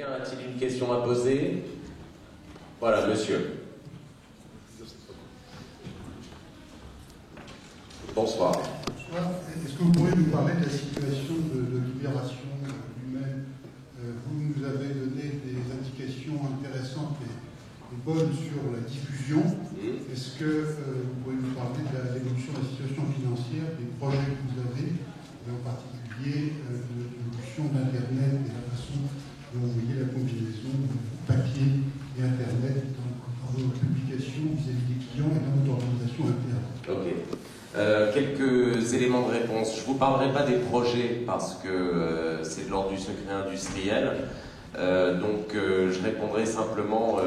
Quelqu'un a-t-il une question à poser? Voilà, monsieur. Bonsoir. Bonsoir. Est-ce que vous pourriez nous parler de la situation de Libération lui-même? Vous nous avez donné des indications intéressantes et bonnes sur la diffusion. Est-ce que vous pourriez nous parler de l'évolution de la situation financière, des projets que vous avez, et en particulier de l'évolution d'Internet et la façon dont vous voyez la combinaison papier et Internet dans vos publications vis-à-vis des clients et dans votre organisation interne? Ok. Quelques éléments de réponse. Je ne vous parlerai pas des projets parce que c'est de l'ordre du secret industriel. Donc je répondrai simplement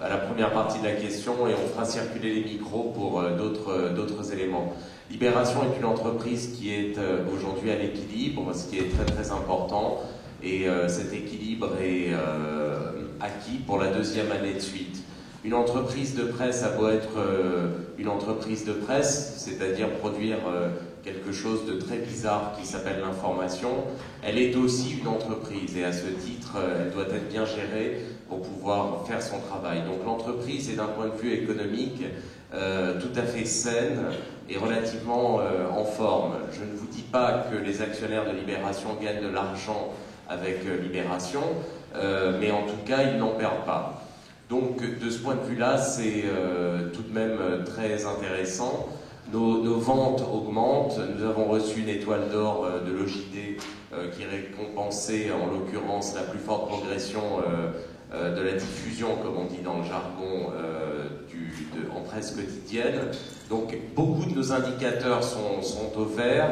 à la première partie de la question et on fera circuler les micros pour d'autres éléments. Libération est une entreprise qui est aujourd'hui à l'équilibre, ce qui est très très important. Et cet équilibre est acquis pour la deuxième année de suite. Une entreprise de presse a beau être une entreprise de presse, c'est-à-dire produire quelque chose de très bizarre qui s'appelle l'information, elle est aussi une entreprise et à ce titre, elle doit être bien gérée pour pouvoir faire son travail. Donc l'entreprise est d'un point de vue économique tout à fait saine et relativement en forme. Je ne vous dis pas que les actionnaires de Libération gagnent de l'argent avec Libération, mais en tout cas, ils n'en perdent pas. Donc, de ce point de vue-là, c'est tout de même très intéressant. Nos ventes augmentent. Nous avons reçu une étoile d'or de l'OJD qui récompensait, en l'occurrence, la plus forte progression de la diffusion, comme on dit dans le jargon, en presse quotidienne. Donc, beaucoup de nos indicateurs sont au vert.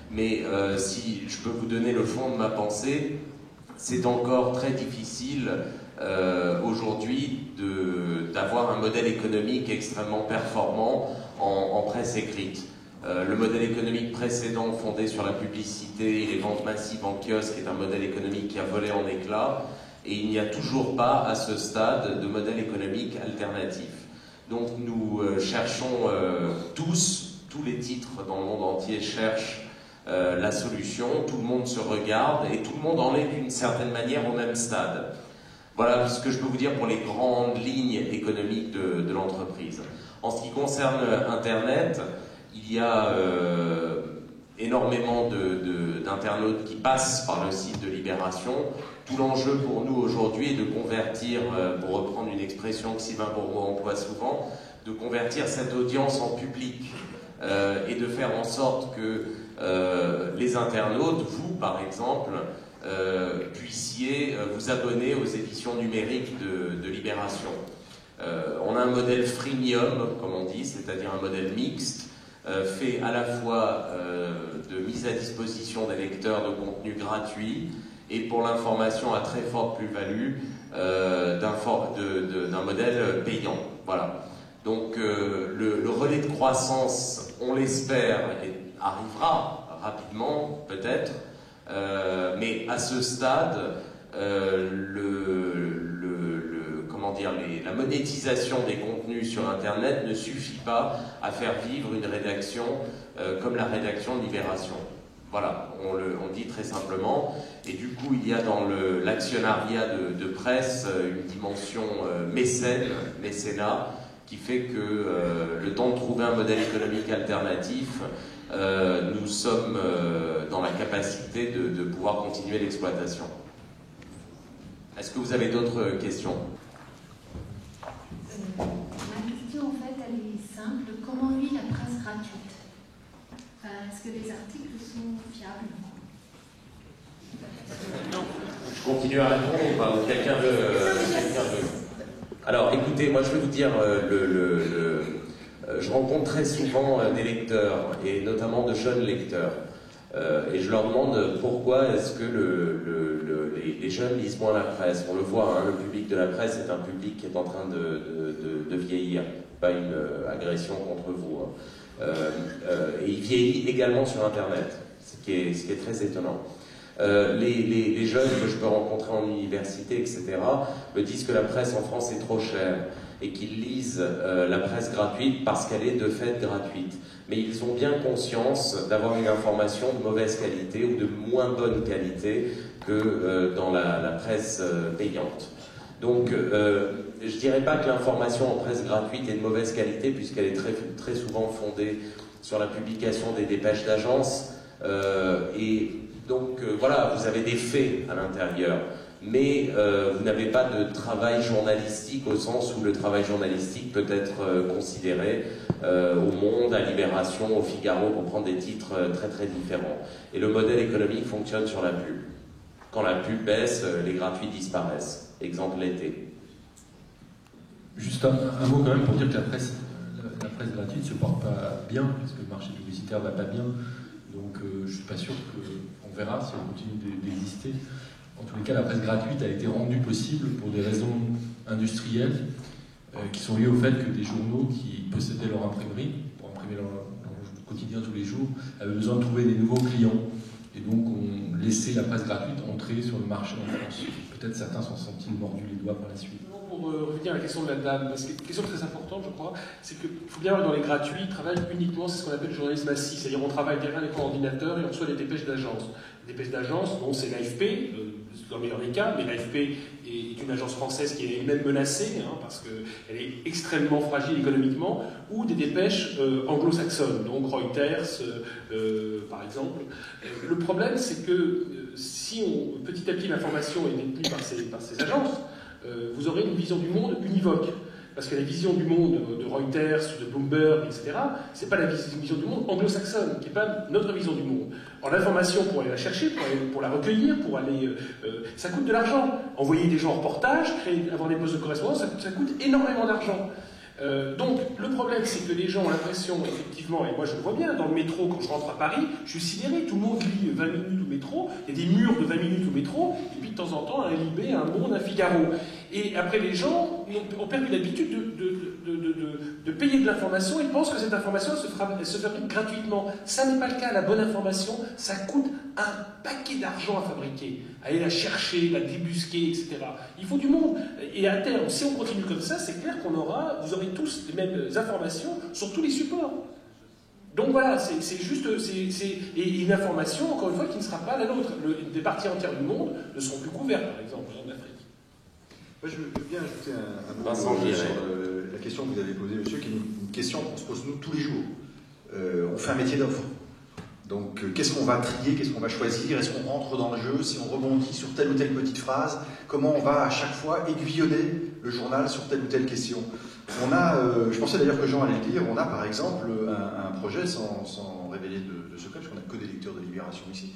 Mais si je peux vous donner le fond de ma pensée, c'est encore très difficile aujourd'hui d'avoir un modèle économique extrêmement performant en presse écrite. Le modèle économique précédent, fondé sur la publicité et les ventes massives en kiosque, est un modèle économique qui a volé en éclats, et il n'y a toujours pas, à ce stade, de modèle économique alternatif. Donc nous cherchons tous les titres dans le monde entier cherchent la solution, tout le monde se regarde, et tout le monde en est d'une certaine manière au même stade. Voilà ce que je peux vous dire pour les grandes lignes économiques de l'entreprise. En ce qui concerne Internet, il y a énormément d'internautes qui passent par le site de Libération. Tout l'enjeu pour nous aujourd'hui est de convertir, pour reprendre une expression que Sylvain Bourreau emploie souvent, de convertir cette audience en public et de faire en sorte que les internautes, vous par exemple, puissiez vous abonner aux éditions numériques de Libération. On a un modèle freemium, comme on dit, c'est-à-dire un modèle mixte, fait à la fois de mise à disposition des lecteurs de contenu gratuit et pour l'information à très forte plus-value d'un modèle payant. Voilà. Donc le relais de croissance, on l'espère, arrivera rapidement, peut-être, mais à ce stade, la monétisation des contenus sur Internet ne suffit pas à faire vivre une rédaction comme la rédaction de Libération. Voilà, on dit très simplement. Et du coup, il y a dans l'actionnariat de presse une dimension mécénat, qui fait que le temps de trouver un modèle économique alternatif, nous sommes dans la capacité de pouvoir continuer l'exploitation. Est-ce que vous avez d'autres questions? Ma question, en fait, elle est simple. Comment lit la presse gratuite? Est-ce que les articles sont fiables? Non. Je continue à répondre ou pas? Quelqu'un veut... Alors, écoutez, moi je vais vous dire, je rencontre très souvent des lecteurs, et notamment de jeunes lecteurs, et je leur demande pourquoi est-ce que les jeunes lisent moins la presse. On le voit, hein, le public de la presse est un public qui est en train de vieillir, pas une agression contre vous. Hein. Et il vieillit également sur Internet, ce qui est très étonnant. Les jeunes que je peux rencontrer en université, etc., me disent que la presse en France est trop chère et qu'ils lisent la presse gratuite parce qu'elle est de fait gratuite. Mais ils ont bien conscience d'avoir une information de mauvaise qualité ou de moins bonne qualité que dans la presse payante. Donc, je ne dirais pas que l'information en presse gratuite est de mauvaise qualité, puisqu'elle est très souvent fondée sur la publication des dépêches d'agence. Et donc, voilà, vous avez des faits à l'intérieur. Mais vous n'avez pas de travail journalistique au sens où le travail journalistique peut être considéré au Monde, à Libération, au Figaro, pour prendre des titres très très différents. Et le modèle économique fonctionne sur la pub. Quand la pub baisse, les gratuits disparaissent. Exemple l'été. Juste un mot quand même pour dire que la presse gratuite ne se porte pas bien, parce que le marché publicitaire ne va pas bien. Donc je ne suis pas sûr qu'on verra si on continue d'exister. En tous les cas, la presse gratuite a été rendue possible pour des raisons industrielles qui sont liées au fait que des journaux qui possédaient leur imprimerie, pour imprimer leur quotidien tous les jours, avaient besoin de trouver des nouveaux clients. Et donc, on laissait la presse gratuite entrer sur le marché en France. Peut-être certains s'en sont-ils mordus les doigts par la suite. Pour revenir à la question de la dame, parce que une question très importante, je crois, c'est qu'il faut bien voir dans les gratuits, ils travaillent uniquement, c'est ce qu'on appelle le journalisme assis, c'est-à-dire on travaille derrière l'écran ordinateur et on reçoit des dépêches d'agence. Les dépêches d'agence, bon, c'est l'AFP, dans le meilleur des cas, mais l'AFP est une agence française qui est même menacée, hein, parce qu'elle est extrêmement fragile économiquement, ou des dépêches anglo-saxonnes, donc Reuters, par exemple. Le problème, c'est que si petit à petit l'information est détenue par ces agences, vous aurez une vision du monde univoque. Parce que la vision du monde de Reuters, de Bloomberg, etc., c'est pas la vision du monde anglo-saxonne, qui n'est pas notre vision du monde. En l'information, pour aller la chercher, pour la recueillir, ça coûte de l'argent. Envoyer des gens en reportage, avoir des postes de correspondance, ça coûte énormément d'argent. Donc, le problème, c'est que les gens ont l'impression, effectivement, et moi je le vois bien, dans le métro, quand je rentre à Paris, je suis sidéré, tout le monde lit 20 minutes au métro, il y a des murs de 20 minutes au métro, et puis de temps en temps, un Libé, un Monde, un Figaro. Et après, les gens ont perdu l'habitude de payer de l'information et pensent que cette information, elle se fabrique gratuitement. Ça n'est pas le cas, la bonne information, ça coûte un paquet d'argent à fabriquer, aller la chercher, la débusquer, etc. Il faut du monde. Et à terme, si on continue comme ça, c'est clair vous aurez tous les mêmes informations sur tous les supports. Donc voilà, c'est juste, et une information, encore une fois, qui ne sera pas la nôtre. Des parties entières du monde ne seront plus couvertes, par exemple, en Afrique. Moi, je veux bien ajouter un mot Vincent sur la question que vous avez posée, monsieur, qui est une question qu'on se pose nous tous les jours. On fait un métier d'offre. Donc, qu'est-ce qu'on va trier, qu'est-ce qu'on va choisir, est-ce qu'on rentre dans le jeu, si on rebondit sur telle ou telle petite phrase, comment on va à chaque fois aiguillonner le journal sur telle ou telle question. On a, je pensais d'ailleurs que Jean allait le dire, on a par exemple un projet, sans révéler de secret, parce qu'on n'a que des lecteurs de Libération ici,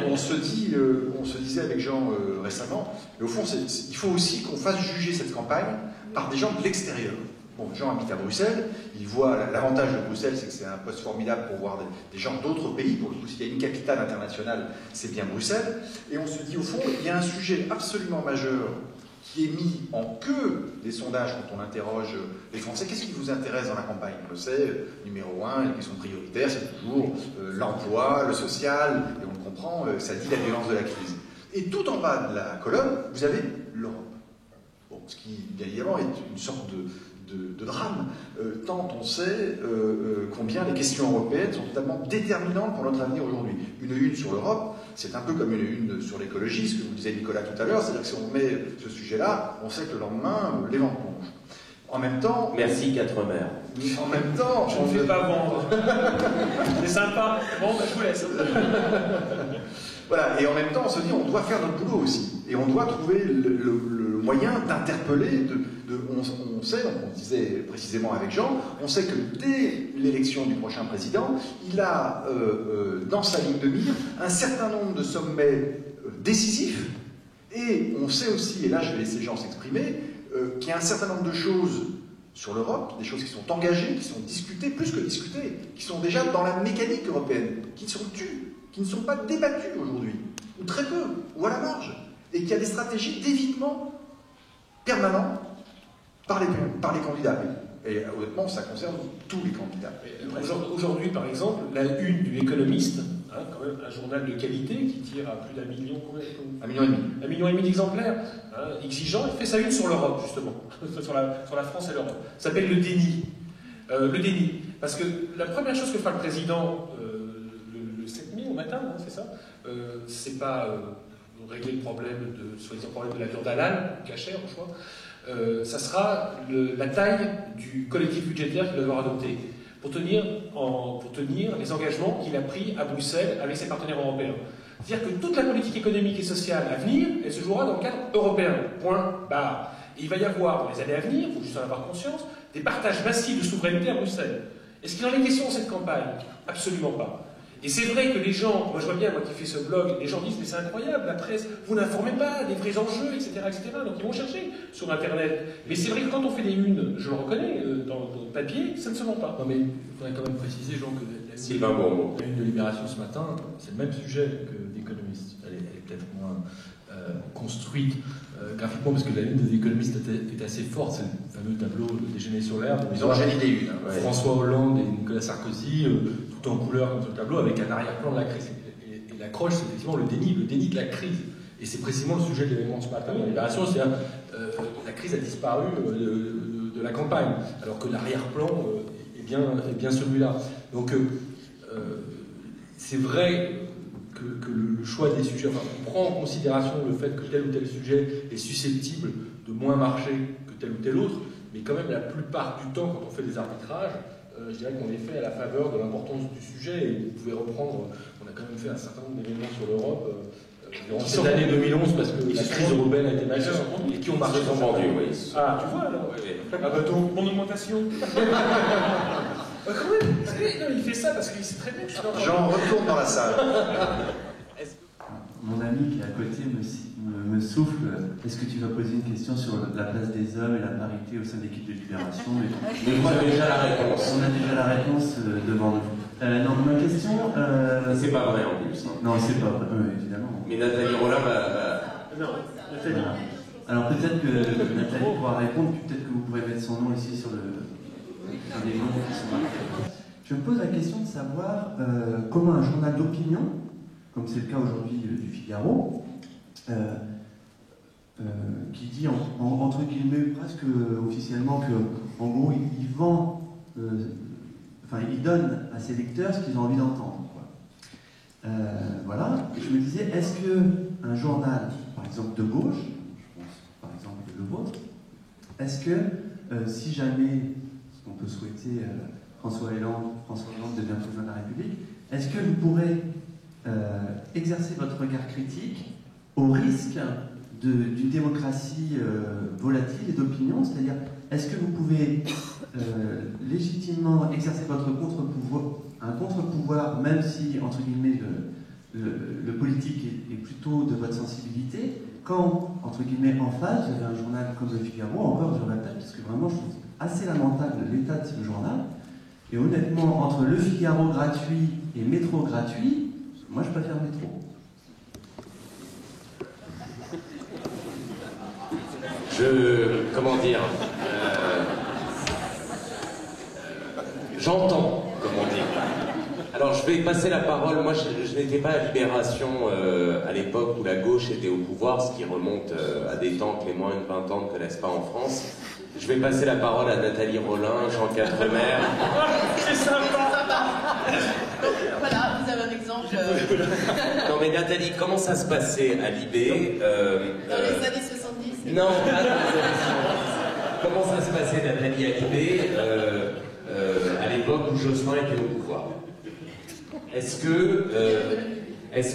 on se disait avec Jean récemment, mais au fond, il faut aussi qu'on fasse juger cette campagne par des gens de l'extérieur. Bon, Jean habite à Bruxelles, il voit l'avantage de Bruxelles, c'est que c'est un poste formidable pour voir des gens d'autres pays. Pour le coup, s'il y a une capitale internationale, c'est bien Bruxelles. Et on se dit, au fond, il y a un sujet absolument majeur qui est mis en queue des sondages quand on interroge les Français. Qu'est-ce qui vous intéresse dans la campagne? On le sait, numéro 1, les questions prioritaires, c'est toujours l'emploi, le social, et on le comprend, ça dit la violence de la crise. Et tout en bas de la colonne, vous avez l'Europe. Bon, ce qui, bien évidemment, est une sorte de drame, tant on sait combien les questions européennes sont totalement déterminantes pour notre avenir aujourd'hui. Une une sur l'Europe, c'est un peu comme une une sur l'écologie, ce que vous disiez Nicolas tout à l'heure, c'est-à-dire que si on met ce sujet-là, on sait que le lendemain, les vents plongent. En même temps... Merci, Quatremer. En même temps... Je ne fais pas vendre. C'est sympa. Bon, je vous laisse. Voilà, et en même temps, on se dit, on doit faire notre boulot aussi. Et on doit trouver le moyen d'interpeller, on sait, donc on disait précisément avec Jean, on sait que dès l'élection du prochain président, il a dans sa ligne de mire un certain nombre de sommets décisifs, et on sait aussi, et là je vais laisser Jean s'exprimer, qu'il y a un certain nombre de choses sur l'Europe, des choses qui sont engagées, qui sont discutées, plus que discutées, qui sont déjà dans la mécanique européenne, qui sont tues, qui ne sont pas débattues aujourd'hui, ou très peu, ou à la marge, et qu'il y a des stratégies d'évitement permanent par les candidats. Et honnêtement, ça concerne tous les candidats. Aujourd'hui, par exemple, la une du Économiste, hein, quand même un journal de qualité qui tire à plus d'1 million, $1,5 million. 1,5 million d'exemplaires, hein, exigeant, il fait sa une sur l'Europe, justement, sur la France et l'Europe. Ça s'appelle le déni. Le déni. Parce que la première chose que fera le président le 7 mai au matin, hein, c'est ça, c'est pas pour régler le problème soi-disant problème de la viande halal, cachère au choix, ça sera la taille du collectif budgétaire qu'il va devoir adopter pour tenir les engagements qu'il a pris à Bruxelles avec ses partenaires européens. C'est-à-dire que toute la politique économique et sociale à venir, elle se jouera dans le cadre européen. Point, barre. Et il va y avoir, dans les années à venir, il faut juste en avoir conscience, des partages massifs de souveraineté à Bruxelles. Est-ce qu'il en est question dans cette campagne? Absolument pas. Et c'est vrai que les gens, moi je vois bien, moi qui fais ce blog, les gens disent mais c'est incroyable, la presse, vous n'informez pas des vrais enjeux, etc., etc. Donc ils vont chercher sur Internet. Mais c'est vrai que quand on fait des unes, je le reconnais, dans le papier, ça ne se vend pas. Non mais il faudrait quand même préciser, Jean, que Sylvain Bourbeau. La une de Libération ce matin, c'est le même sujet que l'Économiste. Elle est peut-être moins construite graphiquement, parce que la ligne des économistes est assez forte. C'est le fameux tableau de Déjeuner sur l'herbe. Ils ont enchaîné des unes. François Hollande et Nicolas Sarkozy, tout en couleur comme sur le tableau, avec un arrière-plan de la crise. Et l'accroche, c'est effectivement le déni de la crise. Et c'est précisément le sujet de l'événement ce matin dans Libération, c'est-à-dire la crise a disparu de la campagne, alors que l'arrière-plan est bien celui-là. Donc c'est vrai que le choix des sujets, enfin, on prend en considération le fait que tel ou tel sujet est susceptible de moins marcher que tel ou tel autre, mais quand même la plupart du temps, quand on fait des arbitrages, je dirais qu'on les fait à la faveur de l'importance du sujet, et vous pouvez reprendre, on a quand même fait un certain nombre d'événements sur l'Europe durant cette année 2011, parce que la crise européenne a été majeure, et qui ont marché Ils sont vendus, oui. Ah, tu vois alors. Ah bah donc, mon augmentation. Quand même, non, il fait ça parce qu'il sait très bien que je suis dans Jean, retourne dans la salle. Mon ami qui est à côté me souffle. Est-ce que tu vas poser une question sur la place des hommes et la parité au sein de l'équipe de Libération? Mais vous avez déjà la réponse. On a déjà la réponse devant nous. Non, ma question... C'est pas vrai en plus. Hein. Non, c'est pas vrai, évidemment. Mais Nathalie Rollin Non, Nathalie. Alors peut-être que Nathalie pourra répondre, puis peut-être que vous pourrez mettre son nom ici sur les noms qui sont marqués. Je me pose la question de savoir comment un journal d'opinion, comme c'est le cas aujourd'hui du Figaro, qui dit entre guillemets presque officiellement que en gros il vend, il donne à ses lecteurs ce qu'ils ont envie d'entendre. Voilà. Et je me disais, est-ce qu'un journal, par exemple de gauche, je pense par exemple le vôtre, est-ce que si jamais, ce qu'on peut souhaiter, François Hollande devient président de la République, est-ce que vous pourrez exercer votre regard critique au risque d'une démocratie volatile et d'opinion, c'est-à-dire est-ce que vous pouvez légitimement exercer votre contre-pouvoir, même si, entre guillemets, le politique est plutôt de votre sensibilité, quand, entre guillemets, en face, vous avez un journal comme le Figaro, encore je répète, parce que vraiment je trouve assez lamentable l'état de ce journal, et honnêtement, entre le Figaro gratuit et Métro gratuit, moi je préfère Métro. Comment dire, j'entends, comme on dit. Alors je vais passer la parole, moi je n'étais pas à Libération à l'époque où la gauche était au pouvoir, ce qui remonte à des temps que les moins de 20 ans ne connaissent pas en France. Je vais passer la parole à Nathalie Rollin, Jean Quatremer. C'est sympa. Voilà, vous avez un exemple. Non mais Nathalie, comment ça se passait à Libé Dans les années 70. Non, pas dans les années 70. Comment ça se passait, Nathalie, à Libé à l'époque où Jospin était au pouvoir? Est-ce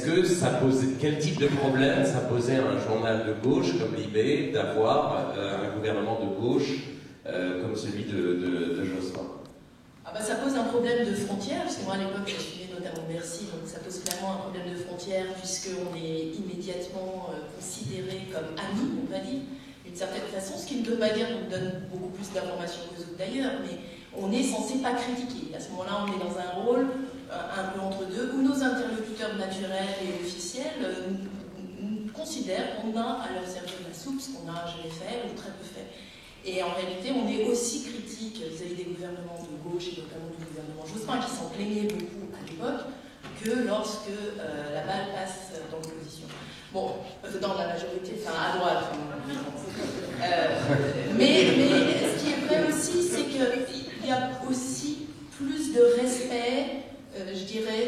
que ça posait, quel type de problème ça posait à un journal de gauche comme Libé d'avoir un gouvernement de gauche comme celui de Jospin? Ah bah ça pose un problème de frontières, parce que moi à l'époque je suivais notamment Bercy, donc ça pose clairement un problème de frontières puisqu'on est immédiatement considéré comme amis, on va dire, d'une certaine façon, ce qui ne veut pas dire qu'on donne beaucoup plus d'informations qu'aux autres d'ailleurs, mais on est censé pas critiquer. À ce moment-là, on est dans un rôle un peu entre deux, où nos interlocuteurs naturels et officiels considèrent qu'on a à leur servir de la soupe, ce qu'on n'a jamais fait ou très peu fait. Et en réalité, on est aussi critique vis-à-vis des gouvernements de gauche et notamment du gouvernement Jospin, qui s'en plaignait beaucoup à l'époque, que lorsque la balle passe dans l'opposition. Bon, dans la majorité, enfin à droite. Mais ce qui est vrai aussi, c'est qu'il y a aussi plus de respect, je dirais,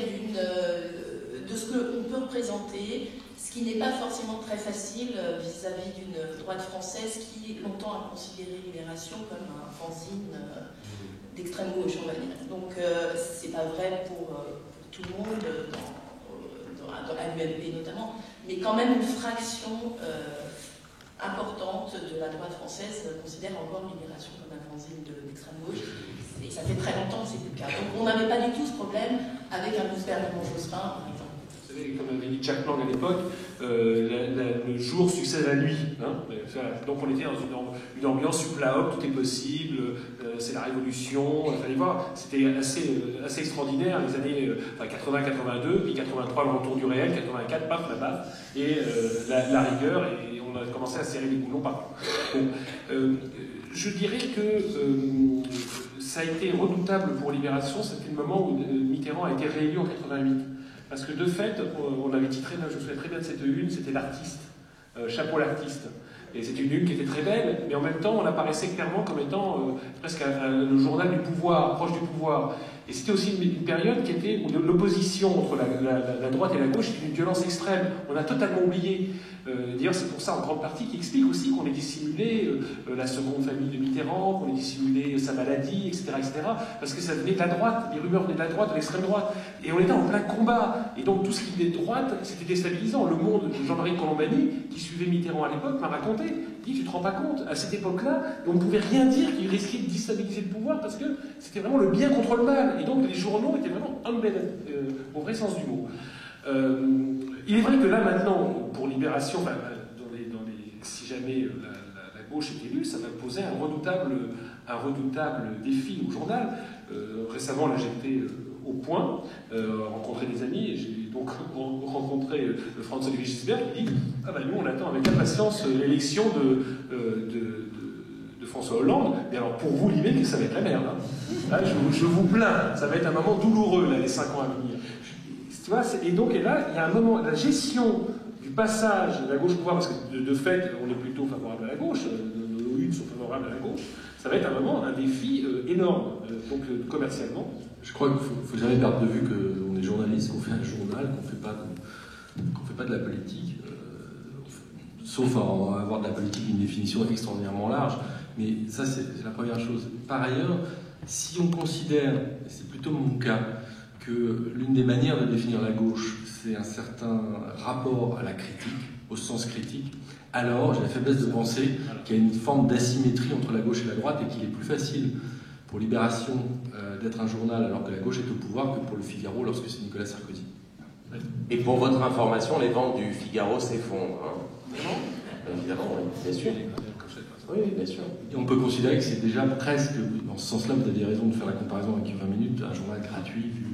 de ce qu'on peut représenter. ce qui n'est pas forcément très facile vis-à-vis d'une droite française qui longtemps a considéré Libération comme un fanzine d'extrême gauche, on va dire. Donc c'est pas vrai pour tout le monde, dans l'UMP notamment, mais quand même une fraction importante de la droite française considère encore Libération comme un fanzine d'extrême gauche, et ça fait très longtemps que c'est plus le cas. Donc on n'avait pas du tout ce problème avec un gouvernement Jospin, par exemple. Vous savez, comme avait dit Jack Lang à l'époque, le jour succède à la nuit. Hein, donc on était dans une ambiance suppléante, tout est possible, c'est la révolution. Il fallait voir, c'était assez extraordinaire les années 80-82, puis 83 le retour du réel, 84 paf là-bas, et la rigueur, et on a commencé à serrer les boulons partout. Bon, je dirais que ça a été redoutable pour Libération, c'était le moment où Mitterrand a été réélu en 88. Parce que de fait, on avait titré, je me souviens très bien de cette une, c'était l'artiste, chapeau l'artiste. Et c'était une qui était très belle, mais en même temps, on apparaissait clairement comme étant presque le journal du pouvoir, proche du pouvoir. Et c'était aussi une période qui était où l'opposition entre la droite et la gauche était d'une violence extrême. On a totalement oublié. D'ailleurs, c'est pour ça, en grande partie, qui explique aussi qu'on ait dissimulé la seconde famille de Mitterrand, qu'on ait dissimulé sa maladie, etc., etc. Parce que ça venait de la droite, les rumeurs venaient de la droite, de l'extrême droite. Et on était en plein combat. Et donc, tout ce qui venait de droite, c'était déstabilisant. Le Monde, Jean-Marie Colombani, qui suivait Mitterrand à l'époque, m'a raconté, il dit, tu te rends pas compte, à cette époque-là, on ne pouvait rien dire qui risquait de déstabiliser le pouvoir, parce que c'était vraiment le bien contre le mal. Et donc, les journaux étaient vraiment unbalanced, au vrai sens du mot. Il est vrai que là, maintenant, pour Libération, enfin, si jamais la gauche est élue, ça va poser un redoutable défi au journal. Récemment, là, j'étais au Point, rencontrer des amis, et j'ai donc rencontré Franz-Olivier Gisbert qui dit « Ah ben nous, on attend avec impatience l'élection de François Hollande, mais alors pour vous, l'IME, ça va être la merde. Hein. Là, je vous plains, ça va être un moment douloureux, là, les 5 ans à venir. » Tu vois, et là, il y a un moment, la gestion du passage de la gauche au pouvoir, parce que de fait, on est plutôt favorable à la gauche, nos luttes sont favorables à la gauche, ça va être un moment, un défi énorme, donc commercialement. Je crois qu'il ne faut jamais perdre de vue qu'on est journaliste, qu'on fait un journal, qu'on ne fait pas de la politique, sauf à avoir de la politique une définition extraordinairement large, mais ça c'est la première chose. Par ailleurs, si on considère, et c'est plutôt mon cas, que l'une des manières de définir la gauche, c'est un certain rapport à la critique, au sens critique, alors j'ai la faiblesse de penser qu'il y a une forme d'asymétrie entre la gauche et la droite et qu'il est plus facile pour Libération d'être un journal alors que la gauche est au pouvoir que pour le Figaro lorsque c'est Nicolas Sarkozy. Et pour votre information, les ventes du Figaro s'effondrent. Hein. Évidemment, oui, bien sûr. Oui, bien sûr. Et on peut considérer que c'est déjà presque, dans ce sens-là, vous avez raison de faire la comparaison avec 20 minutes, un journal gratuit vu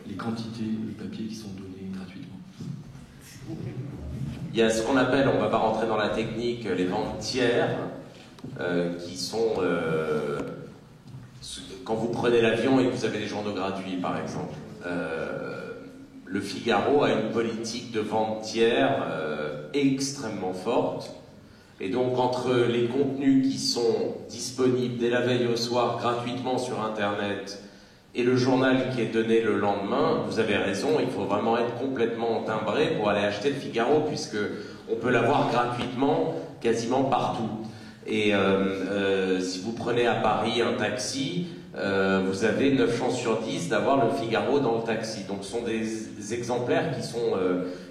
les quantités de papier qui sont donnés gratuitement. Il y a ce qu'on appelle, on ne va pas rentrer dans la technique, les ventes tiers, qui sont... quand vous prenez l'avion et que vous avez des journaux gratuits, par exemple. Le Figaro a une politique de vente tiers extrêmement forte. Et donc, entre les contenus qui sont disponibles dès la veille au soir gratuitement sur Internet et le journal qui est donné le lendemain, vous avez raison, il faut vraiment être complètement timbré pour aller acheter le Figaro, puisque on peut l'avoir gratuitement quasiment partout. Et si vous prenez à Paris un taxi, vous avez 9 chances sur 10 d'avoir le Figaro dans le taxi. Donc, ce sont des exemplaires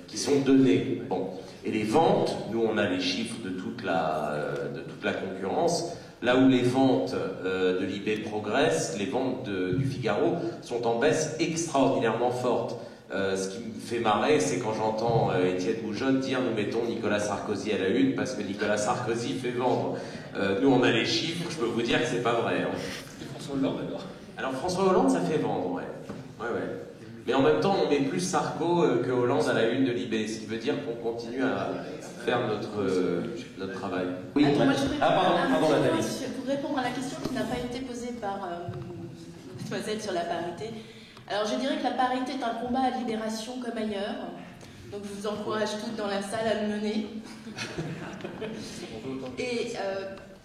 qui sont donnés. Bon. Et les ventes, nous on a les chiffres de toute la concurrence, là où les ventes de l'IB progressent, les ventes du Figaro sont en baisse extraordinairement forte. Ce qui me fait marrer, c'est quand j'entends Étienne Moujotte dire « nous mettons Nicolas Sarkozy à la une parce que Nicolas Sarkozy fait vendre ». Nous on a les chiffres, je peux vous dire que c'est pas vrai. Hein. Et François Hollande alors ? Alors François Hollande, ça fait vendre, ouais. Mais en même temps, on met plus Sarko que Hollande à la une de l'IB, ce qui veut dire qu'on continue à faire notre travail. Oui, attends, moi, pardon Nathalie. Pour répondre à la question qui n'a pas été posée par Mademoiselle sur la parité, alors je dirais que la parité est un combat à Libération comme ailleurs, donc je vous encourage toutes dans la salle à le mener. Et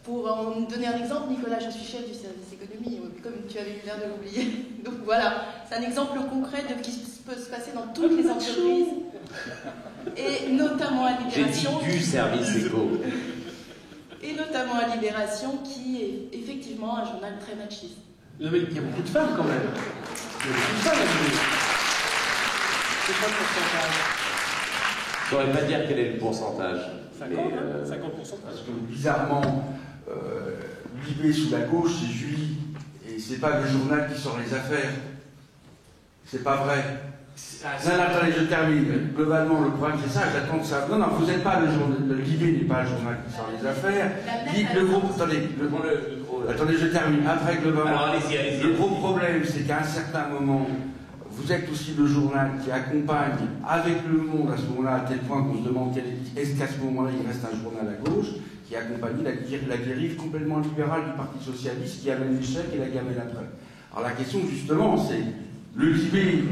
pour en donner un exemple, Nicolas, je suis chef du service économie, comme tu avais eu l'air de l'oublier. Donc voilà, c'est un exemple concret de ce qui peut se passer dans toutes les entreprises. Et notamment à J'ai Libération. dit du service éco. Et notamment à Libération, qui est effectivement un journal très machiste. Mais il y a beaucoup de femmes quand même. Il y a beaucoup de femmes à Libé. C'est quoi le pourcentage? Je ne saurais pas dire quel est le pourcentage. 50%, mais, 50%. Parce que bizarrement, Libé sous la gauche, c'est Julie. Et c'est pas le journal qui sort les affaires. C'est pas vrai. Non, attendez, je termine. Globalement, le problème, c'est ça, j'attends que ça. Non, non, vous n'êtes pas le journal. Le Libé n'est pas le journal qui sort les affaires. Le gros. Attendez, attendez, je termine. Après, globalement. Alors, allez-y. Le gros problème, c'est qu'à un certain moment, vous êtes aussi le journal qui accompagne avec Le Monde à ce moment-là, à tel point qu'on se demande est-ce qu'à ce moment-là, il reste un journal à gauche qui accompagne la dérive complètement libérale du Parti Socialiste qui amène l'échec et la gamelle après. Alors la question, justement, c'est le Libé,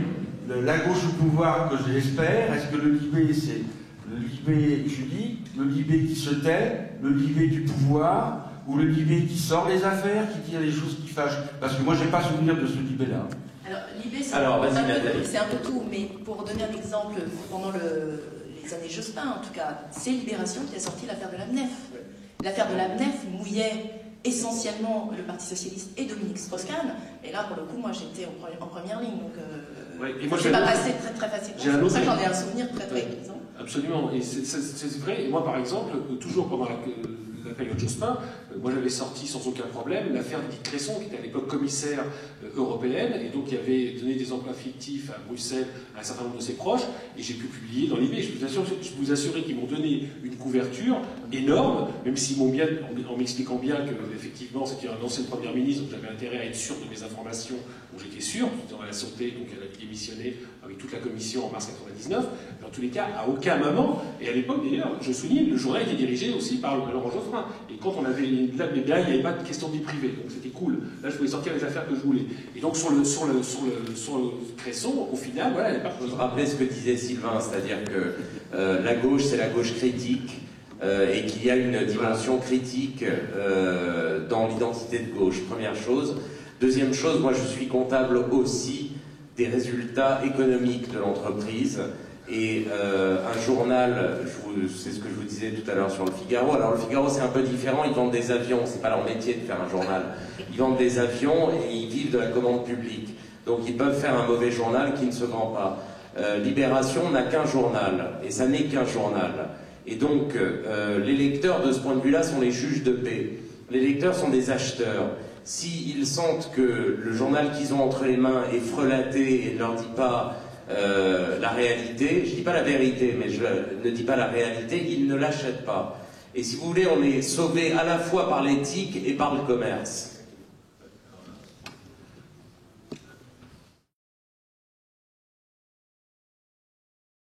la gauche au pouvoir que j'espère, est-ce que le Libé, c'est le Libé, Julie, le Libé qui se tait, le Libé du pouvoir, ou le Libé qui sort les affaires, qui dit les choses qui fâchent? Parce que moi, je n'ai pas souvenir de ce Libé-là. Alors, Libé, c'est un peu tout, mais pour donner un exemple, pendant les années Jospin, en tout cas, c'est Libération qui a sorti l'affaire de la MNEF. L'affaire de la MNEF mouillait essentiellement le Parti Socialiste et Dominique Strauss-Kahn, et là, pour le coup, moi, j'étais en première ligne, donc c'est pas passé très facilement. C'est pour ça que j'en ai un souvenir très présent. Absolument, et c'est vrai, et moi, par exemple, toujours pendant la période Jospin, moi j'avais sorti sans aucun problème l'affaire d'Edith Cresson, qui était à l'époque commissaire européenne, et donc qui avait donné des emplois fictifs à Bruxelles à un certain nombre de ses proches, et j'ai pu publier dans Libé. Je vous assurer qu'ils m'ont donné une couverture énorme, même s'ils m'ont bien, en m'expliquant bien que effectivement c'était un ancien Premier ministre, donc j'avais intérêt à être sûr de mes informations, donc j'étais sûr, dans la santé, donc elle avait démissionné avec toute la commission en mars 99, mais en tous les cas, à aucun moment, et à l'époque d'ailleurs, je souligne, le journal était dirigé aussi par Laurent Joffrin, et quand on avait là, mais bien, il n'y avait pas de question de vie privée, donc c'était cool. Là, je pouvais sortir les affaires que je voulais. Et donc, sur le Cresson, au final, voilà, elle n'est pas... Je veux rappeler ce que disait Sylvain, c'est-à-dire que la gauche, c'est la gauche critique, et qu'il y a une dimension critique dans l'identité de gauche, première chose. Deuxième chose, moi, je suis comptable aussi des résultats économiques de l'entreprise. Et un journal, c'est ce que je vous disais tout à l'heure sur le Figaro. Alors le Figaro c'est un peu différent, ils vendent des avions, c'est pas leur métier de faire un journal. Ils vendent des avions et ils vivent de la commande publique. Donc ils peuvent faire un mauvais journal qui ne se vend pas. Libération n'a qu'un journal, et ça n'est qu'un journal. Et donc les lecteurs de ce point de vue-là sont les juges de paix. Les lecteurs sont des acheteurs. S'ils sentent que le journal qu'ils ont entre les mains est frelaté et ne leur dit pas la réalité, je ne dis pas la vérité, mais je ne dis pas la réalité, ils ne l'achètent pas. Et si vous voulez, on est sauvé à la fois par l'éthique et par le commerce.